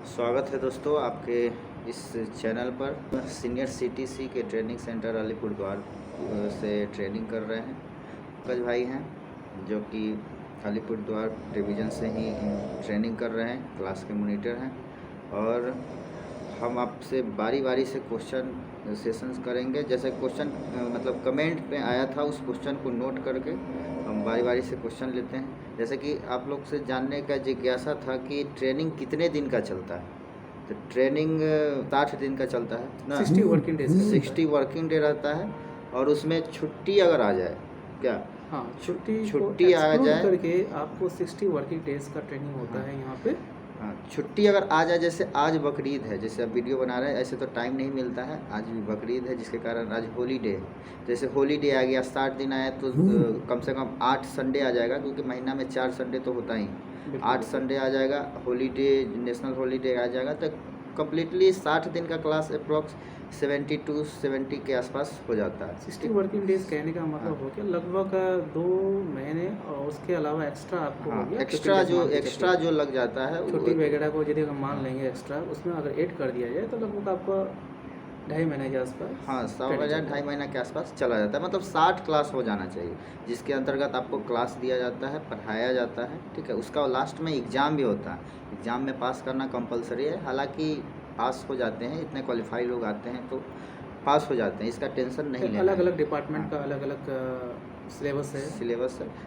स्वागत है दोस्तों आपके इस चैनल पर। सीनियर सीटीसी के ट्रेनिंग सेंटर अलीपुरद्वार से ट्रेनिंग कर रहे हैं। पंकज भाई हैं जो कि अलीपुरद्वार डिवीज़न से ही ट्रेनिंग कर रहे हैं, क्लास के मॉनिटर हैं। और हम आपसे बारी बारी से क्वेश्चन सेशंस करेंगे। जैसे क्वेश्चन मतलब कमेंट पे आया था, उस क्वेश्चन को नोट करके हम बारी बारी से क्वेश्चन लेते हैं। जैसे कि आप लोग से जानने का जिज्ञासा था कि ट्रेनिंग कितने दिन का चलता है। तो ट्रेनिंग 60 दिन का चलता है ना, 60 वर्किंग डेज 60 वर्किंग डे रहता है। और उसमें छुट्टी अगर आ जाए, क्या हाँ, छुट्टी छुट्टी आ जाए करके आपको 60 वर्किंग डेज का ट्रेनिंग होता है यहाँ पे। हाँ, छुट्टी अगर आ जाए, जैसे आज बकरीद है, जैसे अब वीडियो बना रहे हैं, ऐसे तो टाइम नहीं मिलता है। आज भी बकरीद है जिसके कारण आज होलीडे है। जैसे होलीडे आ गया, 60 दिन आया तो कम से कम 8 संडे आ जाएगा, क्योंकि महीना में 4 संडे तो होता ही। 8 संडे आ जाएगा, हॉलीडे नेशनल हॉलीडे आ जाएगा, तो कम्प्लीटली 60 दिन का क्लास अप्रॉक्स 70 to 70 के आसपास हो जाता है। 60 वर्किंग डेज कहने का मतलब हो गया लगभग 2 महीने, और उसके अलावा एक्स्ट्रा आपको हो गया एक्स्ट्रा जो लग जाता है छुट्टी वगैरह को यदि हम मान लेंगे एक्स्ट्रा, उसमें अगर ऐड कर दिया जाए तो लगभग आपका 2.5 महीने के आसपास, हाँ, 2.5 महीना के आसपास चला जाता है। मतलब 60 क्लास हो जाना चाहिए, जिसके अंतर्गत आपको क्लास दिया जाता है, पढ़ाया जाता है, ठीक है। उसका लास्ट में एग्ज़ाम भी होता है। एग्ज़ाम में पास करना कंपलसरी है। हालांकि पास हो जाते हैं, इतने क्वालिफाई लोग आते हैं तो पास हो जाते हैं, इसका टेंशन नहीं लेना। अलग अलग डिपार्टमेंट का अलग अलग सिलेबस है।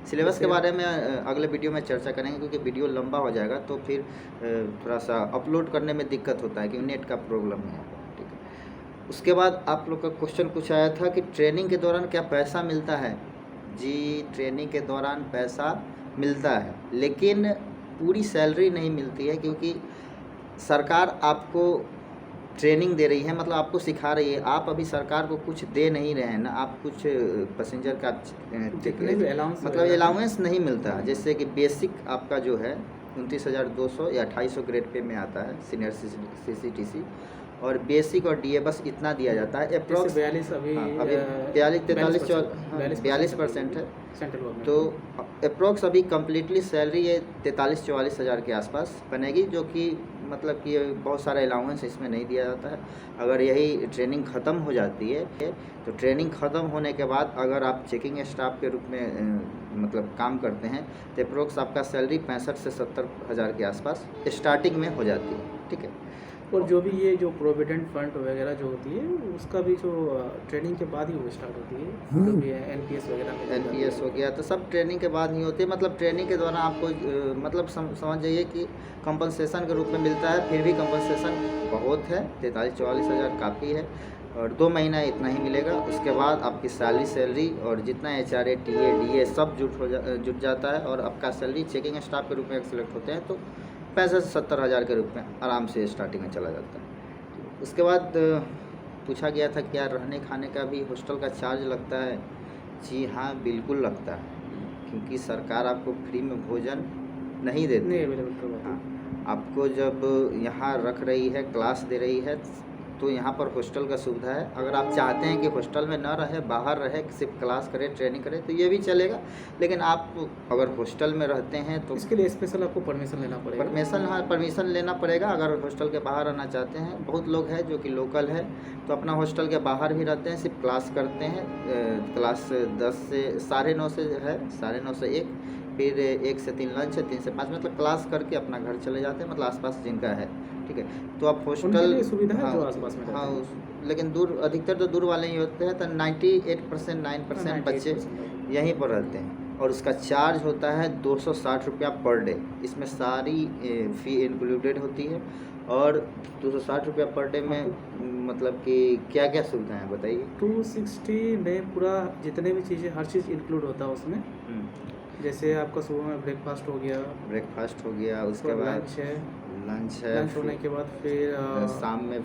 सिलेबस के बारे में अगले वीडियो में चर्चा करेंगे, क्योंकि वीडियो लंबा हो जाएगा तो फिर थोड़ा सा अपलोड करने में दिक्कत होता है, क्योंकि नेट का प्रॉब्लम है। ठीक है, उसके बाद आप लोग का क्वेश्चन कुछ आया था कि ट्रेनिंग के दौरान क्या पैसा मिलता है। जी, ट्रेनिंग के दौरान पैसा मिलता है, लेकिन पूरी सैलरी नहीं मिलती है, क्योंकि सरकार आपको ट्रेनिंग दे रही है, मतलब आपको सिखा रही है। आप अभी सरकार को कुछ दे नहीं रहे हैं ना, आप कुछ पैसेंजर का जितने भी अलाउंस मतलब अलाउंस नहीं मिलता है। जैसे कि बेसिक आपका जो है 29,200 या 2,250 ग्रेड पे में आता है सीनियर सीसीटीसी, और बेसिक और डीए बस इतना दिया जाता है अप्रॉक्स 42 अभी 42% है। सेंट्रल गवर्नमेंट तो अप्रॉक्स अभी कम्प्लीटली सैलरी ये 43-44 हज़ार के आसपास बनेगी, जो कि मतलब कि बहुत सारा अलाउंस इसमें नहीं दिया जाता है। अगर यही ट्रेनिंग ख़त्म हो जाती है तो ट्रेनिंग ख़त्म होने के बाद अगर आप चेकिंग स्टाफ के रूप में मतलब काम करते हैं तो अप्रोक्स आपका सैलरी 65 से 70 हज़ार के आसपास स्टार्टिंग में हो जाती है। ठीक है, और जो भी ये जो प्रोविडेंट फंड वगैरह जो होती है, उसका भी जो ट्रेनिंग के बाद ही वो स्टार्ट होती है। जो भी एनपीएस वगैरह में एनपीएस हो गया, तो सब ट्रेनिंग के बाद ही होती है। मतलब ट्रेनिंग के दौरान आपको मतलब समझ जाइए कि कंपनसेशन के रूप में मिलता है। फिर भी कंपनसेशन बहुत है, 43-44 हज़ार काफ़ी है, और 2 महीना इतना ही मिलेगा। उसके बाद आपकी सैलरी और जितना एचआरए टीए डीए सब जुट जाता है, और आपका सैलरी चेकिंग स्टाफ के रूप में सेलेक्ट होते हैं तो 65 से 70 हज़ार के रूप में आराम से स्टार्टिंग में चला जाता है। उसके बाद पूछा गया था क्या रहने खाने का भी हॉस्टल का चार्ज लगता है। जी हाँ, बिल्कुल लगता है, क्योंकि सरकार आपको फ्री में भोजन नहीं देती। नहीं अवेलेबल करवाती। हाँ, आपको जब यहाँ रख रही है, क्लास दे रही है, तो यहाँ पर हॉस्टल का सुविधा है। अगर आप चाहते हैं कि हॉस्टल में ना रहे, बाहर रहे, सिर्फ क्लास करें, ट्रेनिंग करें, तो ये भी चलेगा। लेकिन आप अगर हॉस्टल में रहते हैं तो इसके लिए स्पेशल आपको परमिशन लेना पड़ेगा। परमिशन लेना पड़ेगा। अगर हॉस्टल के बाहर रहना चाहते हैं, बहुत लोग हैं जो कि लोकल है तो अपना हॉस्टल के बाहर भी रहते हैं, सिर्फ क्लास करते हैं। क्लास 10 से 9:30 से है, 9:30 से 1, फिर 1 से 3 लंच है, 3 से 5, मतलब क्लास करके अपना घर चले जाते हैं, मतलब आसपास जिनका है। ठीक है, तो आप हॉस्टल सुविधा है जो आसपास में हाँ, लेकिन दूर अधिकतर तो दूर वाले ही होते हैं, तो 98%, 9% बच्चे यहीं पर रहते हैं। और उसका चार्ज होता है 260 रुपया पर डे। इसमें सारी फ़ी इंक्लूडेड होती है। और 260 रुपया पर डे में मतलब कि क्या क्या सुविधाएं हैं बताइए। 260 में पूरा जितने भी चीज़ें, हर चीज़ इंक्लूड होता है उसमें। जैसे आपका सुबह में ब्रेकफास्ट हो गया, उसके बाद लंच है, लंच होने के बाद फिर शाम में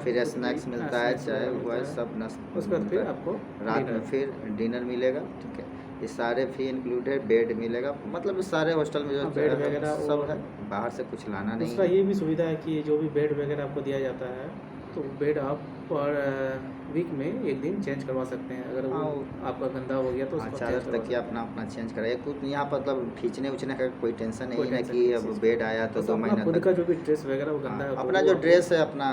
फिर स्नैक्स मिलता है, चाय हुआ सब नाश्ता। उसके बाद फिर आपको रात में फिर डिनर मिलेगा। ठीक है, ये सारे फी इंक्लूडेड, बेड मिलेगा, मतलब सारे हॉस्टल में जो बेड वगैरह सब है, बाहर से कुछ लाना नहीं। दूसरा ये भी सुविधा है कि जो भी बेड वगैरह आपको दिया जाता है तो बेड आप पर वीक में एक दिन चेंज करवा सकते हैं। अगर वो आपका गंदा हो गया तो उसको चादर तकिया अपना चेंज कराइए। कुछ यहाँ पर मतलब खींचने उचने का कोई टेंशन नहीं है कि अब बेड आया तो 2 महीना खुद का जो भी ड्रेस वगैरह वो गंदा है, अपना जो ड्रेस है अपना।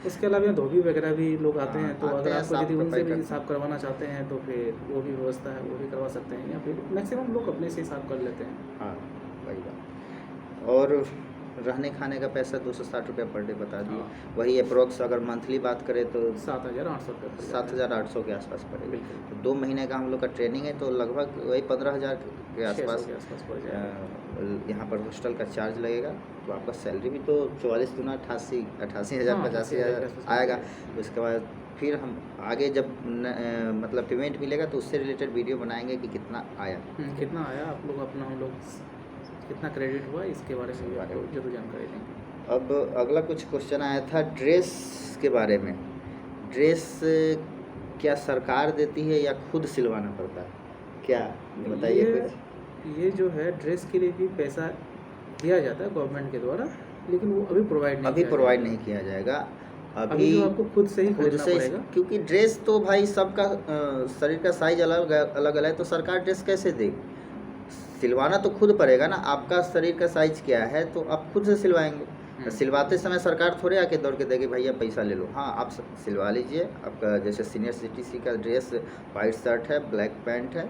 उसके अलावा धोबी वगैरह भी लोग आते हैं, तो अगर आपको यदि उनसे भी साफ़ करवाना चाहते हैं तो फिर वो भी व्यवस्था है, वो भी करवा सकते हैं, या फिर मैक्सिमम लोग अपने से साफ़ कर लेते हैं। हाँ वही बात। और रहने खाने का पैसा 260 रुपया पर डे बता दिए। वही अप्रोक्स अगर मंथली बात करें तो 7,800 रुपये 7,800 के आसपास पड़ेगा। तो 2 महीने का हम लोग का ट्रेनिंग है तो लगभग वही 15,000 के आसपास पड़ जाएगा। यहाँ पर हॉस्टल का चार्ज लगेगा। तो आपका सैलरी भी तो 44 गुना 88,000 85,000 आएगा। उसके बाद फिर हम आगे जब मतलब पेमेंट मिलेगा तो उससे रिलेटेड वीडियो बनाएंगे कि कितना आया आप लोग अपना, हम लोग कितना क्रेडिट हुआ इसके बारे में भी आपको जरूर जानकारी देंगे। अब अगला कुछ क्वेश्चन आया था ड्रेस के बारे में। ड्रेस क्या सरकार देती है या खुद सिलवाना पड़ता है, क्या बताइए कुछ। ये जो है ड्रेस के लिए भी पैसा दिया जाता है गवर्नमेंट के द्वारा, लेकिन वो अभी प्रोवाइड नहीं किया जाएगा। अभी जो आपको खुद से ही खरीदना पड़ेगा, क्योंकि ड्रेस तो भाई सबका शरीर का साइज अलग अलग है, तो सरकार ड्रेस कैसे देगी। सिलवाना तो खुद पड़ेगा ना। आपका शरीर का साइज क्या है तो आप खुद से सिलवाएंगे। सिलवाते समय सरकार थोड़े आके दौड़ के देगी भैया पैसा ले लो। हाँ आप सिलवा लीजिए। आपका जैसे सीनियर सिटीजन का ड्रेस वाइट शर्ट है, ब्लैक पैंट है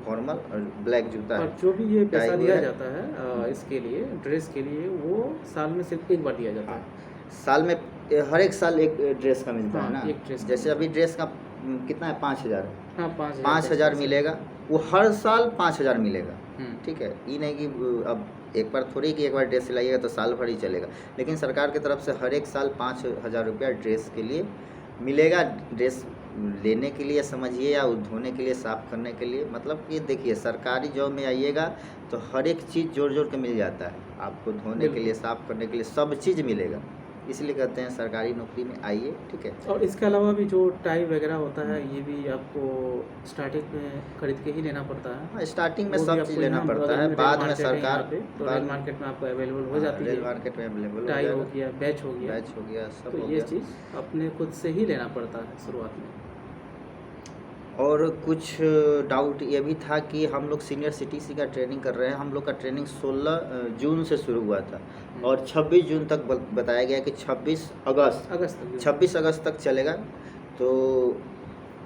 फॉर्मल और ब्लैक जूता है। और जो भी ये पैसा दिया जाता है इसके लिए, ड्रेस के लिए, वो साल में सिर्फ एक बार दिया जाता है। साल में हर एक साल एक ड्रेस का मिलता है ना। एक ड्रेस जैसे अभी ड्रेस का कितना है 5,000। हाँ 5,000 मिलेगा। वो हर साल 5,000 मिलेगा। ठीक है, ये नहीं कि अब एक बार थोड़ी कि एक बार ड्रेस सिलाइएगा तो साल भर ही चलेगा। लेकिन सरकार की तरफ से हर एक साल 5,000 रुपया ड्रेस के लिए मिलेगा। ड्रेस लेने के लिए समझिए या धोने के लिए, साफ़ करने के लिए। मतलब कि देखिए सरकारी जॉब में आइएगा तो हर एक चीज़ जोड़ जोड़ के मिल जाता है आपको। धोने के लिए, साफ़ करने के लिए सब चीज़ मिलेगा। इसलिए कहते हैं सरकारी नौकरी में आइए। ठीक है। और इसके अलावा भी जो टाई वगैरह होता है ये भी आपको स्टार्टिंग में खरीद के ही लेना पड़ता है। हाँ स्टार्टिंग में सब चीज़ लेना पड़ता है, बाद में सरकार तो रेल मार्केट में आपको अवेलेबल हो जाती है। रेल मार्केट में अवेलेबल टाई हो गया, बैच हो गया सब। तो ये चीज़ अपने खुद से ही लेना पड़ता है शुरुआत में। और कुछ डाउट ये भी था कि हम लोग सीनियर सिटीसी का ट्रेनिंग कर रहे हैं। हम लोग का ट्रेनिंग 16 जून से शुरू हुआ था और 26 जून तक बताया गया कि 26 अगस्त तक चलेगा। तो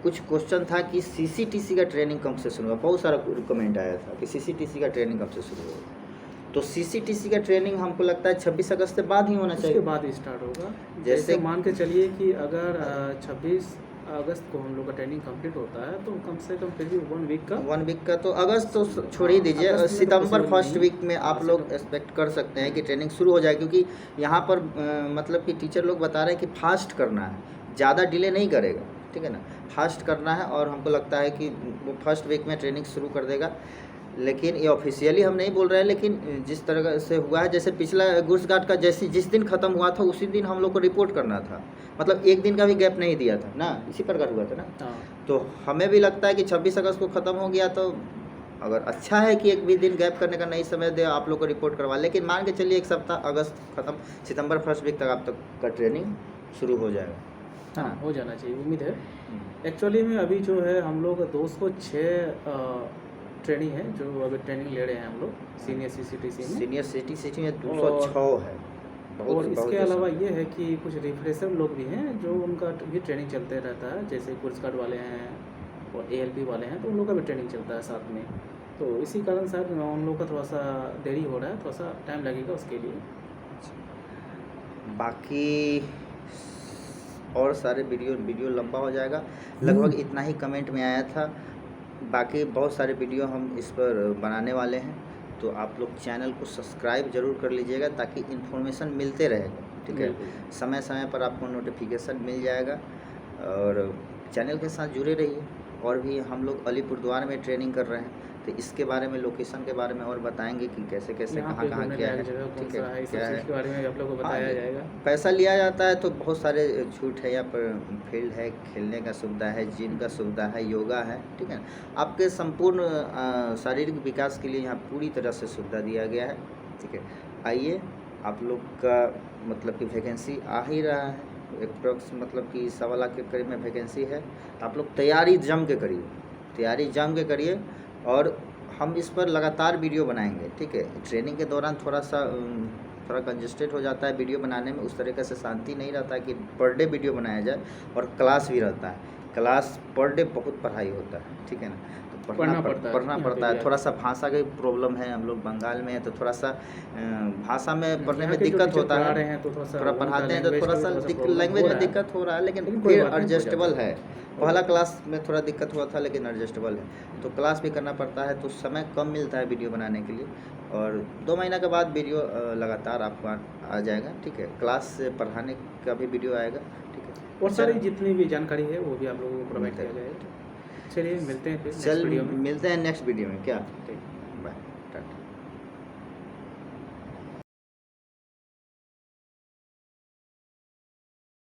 कुछ क्वेश्चन था कि सीसीटीसी का ट्रेनिंग कब से शुरू हुआ। बहुत सारा कमेंट आया था कि सीसीटीसी का ट्रेनिंग कब से शुरू हुआ। तो सीसीटीसी का ट्रेनिंग हमको लगता है 26 अगस्त से बाद ही होना चाहिए। उसके बाद ही स्टार्ट होगा। जैसे मान के चलिए कि अगर 26 अगस्त को हम लोग का ट्रेनिंग कंप्लीट होता है तो कम से कम फिर भी 1 वीक का तो अगस्त तो छोड़ ही दीजिए, सितंबर फर्स्ट वीक में आप लोग एक्सपेक्ट कर सकते हैं कि ट्रेनिंग शुरू हो जाए। क्योंकि यहाँ पर मतलब कि टीचर लोग बता रहे हैं कि फास्ट करना है, ज़्यादा डिले नहीं करेगा। ठीक है ना, फास्ट करना है। और हमको लगता है कि वो फर्स्ट वीक में ट्रेनिंग शुरू कर देगा। लेकिन ये ऑफिशियली हम नहीं बोल रहे हैं, लेकिन जिस तरह से हुआ है, जैसे पिछला गुड्स गार्ड का जिस दिन ख़त्म हुआ था उसी दिन हम लोग को रिपोर्ट करना था। मतलब एक दिन का भी गैप नहीं दिया था ना, इसी प्रकार हुआ था ना। तो हमें भी लगता है कि 26 अगस्त को ख़त्म हो गया तो अगर अच्छा है कि एक भी दिन गैप करने का नहीं समय दे, आप लोग को रिपोर्ट करवा। लेकिन मान के चलिए एक सप्ताह अगस्त ख़त्म, सितंबर फर्स्ट वीक तक आप तक का ट्रेनिंग शुरू हो जाएगा। हाँ हो जाना चाहिए, उम्मीद है। एक्चुअली में अभी जो है हम लोग 206 ट्रेनिंग है जो अभी ट्रेनिंग ले रहे हैं हम लोग सीनियर सिटी में 206 है। और इसके अलावा ये है कि कुछ रिफ्रेशर लोग भी हैं जो उनका भी ट्रेनिंग चलते रहता है। जैसे कोर्स कार्ड वाले हैं और ALP वाले हैं, तो उन लोग का भी ट्रेनिंग चलता है साथ में। तो इसी कारण सर उन लोग का थोड़ा सा देरी हो रहा है, थोड़ा सा टाइम लगेगा उसके लिए। बाकी और सारे वीडियो लंबा हो जाएगा। लगभग इतना ही कमेंट में आया था। बाकी बहुत सारे वीडियो हम इस पर बनाने वाले हैं, तो आप लोग चैनल को सब्सक्राइब जरूर कर लीजिएगा ताकि इन्फॉर्मेशन मिलते रहेगा। ठीक है, समय समय पर आपको नोटिफिकेशन मिल जाएगा और चैनल के साथ जुड़े रहिए। और भी हम लोग अलीपुरद्वार में ट्रेनिंग कर रहे हैं, तो इसके बारे में, लोकेशन के बारे में और बताएंगे कि कैसे कैसे कहाँ क्या है। ठीक है, क्या है, इसके बारे में आप लोगों को बताया जाएगा। पैसा लिया जाता है तो बहुत सारे छूट है। यहाँ पर फील्ड है, खेलने का सुविधा है, जिम का सुविधा है, योगा है। ठीक है, आपके संपूर्ण शारीरिक विकास के लिए यहाँ पूरी तरह से सुविधा दिया गया है। ठीक है, आइए, आप लोग का मतलब कि वैकेंसी आ ही रहा है। अप्रोक्स मतलब कि 1.25 लाख के करीब में वैकेंसी है। आप लोग तैयारी जम के करिए और हम इस पर लगातार वीडियो बनाएंगे, ठीक है। ट्रेनिंग के दौरान थोड़ा कंजस्टेड हो जाता है वीडियो बनाने में, उस तरीके से शांति नहीं रहता है कि पर डे वीडियो बनाया जाए, और क्लास भी रहता है। क्लास पर डे बहुत पढ़ाई होता है, ठीक है ना, तो पढ़ना पड़ता है। थोड़ा सा भाषा की प्रॉब्लम है, हम लोग बंगाल में हैं तो थोड़ा सा भाषा में पढ़ने में दिक्कत होता है, थोड़ा पढ़ाते हैं तो थोड़ा सा लैंग्वेज में दिक्कत हो रहा है, लेकिन फिर एडजस्टेबल है। पहला क्लास में थोड़ा दिक्कत हुआ था, लेकिन एडजस्टेबल है। तो क्लास भी करना पड़ता है, तो समय कम मिलता है वीडियो बनाने के लिए, और 2 महीना के बाद वीडियो लगातार आपको आ जाएगा, ठीक है। क्लास से पढ़ाने का भी वीडियो आएगा, ठीक है। और सारी जितनी भी जानकारी है वो भी आप लोगों को प्रोवाइड किया जाएगा। चलिए मिलते हैं फिर नेक्स्ट वीडियो में। मिलते हैं नेक्स्ट वीडियो में, क्या? ठीक। बाय।